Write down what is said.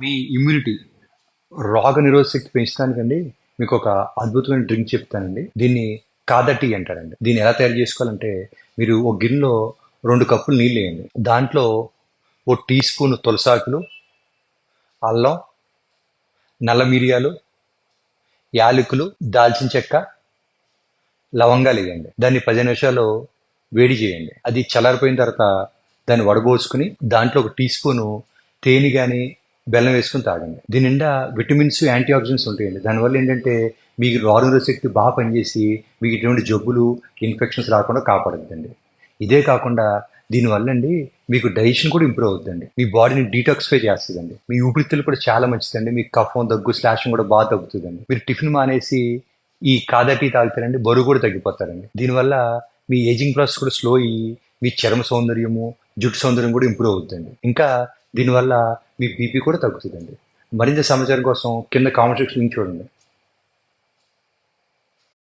మీ immunity రోగ నిరోధక శక్తి పెంచడానికండి మీకు ఒక అద్భుతమైన డ్రింక్ చెప్తానండి. దీన్ని కాదా టీ అంటారండి. దీన్ని ఎలా తయారు చేసుకోవాలంటే మీరు ఒక గిన్నెలో 2 కప్పులు నీళ్ళు వేయండి. దాంట్లో ఓ టీ స్పూన్ తులసాకులు, అల్లం, నల్ల మిరియాలు, యాలకులు, దాల్చిన చెక్క, లవంగాలు వేయండి. దాన్ని 10 నిమిషాలు వేడి చేయండి. అది చల్లారిపోయిన తర్వాత దాన్ని వడబోసుకుని దాంట్లో ఒక టీ స్పూను తేనె కానీ బెల్లం వేసుకుని తాగండి. దీని నిండా విటమిన్స్, యాంటీ ఆక్సిడెంట్స్ ఉంటాయండి. దానివల్ల ఏంటంటే మీకు రోగనిరోధక శక్తి బాగా పనిచేసి మీకు ఎటువంటి జబ్బులు, ఇన్ఫెక్షన్స్ రాకుండా కాపాడుతుందండి. ఇదే కాకుండా దీనివల్ల అండి మీకు డైజెషన్ కూడా ఇంప్రూవ్ అవుతుందండి. మీ బాడీని డీటాక్సిఫై చేస్తుందండి. మీ ఊపిరితిత్తులు కూడా చాలా మంచిదండి. మీ కఫం, దగ్గు, శ్లాషం కూడా బాగా తగ్గుతుందండి. మీరు టిఫిన్ మానేసి ఈ కాదా టీ తాగుతారండి, బరువు కూడా తగ్గిపోతారండి. దీనివల్ల మీ ఏజింగ్ ప్రాసెస్ కూడా స్లో అయ్యి మీ చర్మ సౌందర్యము, జుట్టు సౌందర్యం కూడా ఇంప్రూవ్ అవుతుందండి. ఇంకా దీనివల్ల మీ బీపీ కూడా తగ్గుతుందండి. మరింత సమాచారం కోసం కింద కామెంట్ సెక్షన్ లింక్ చూడండి.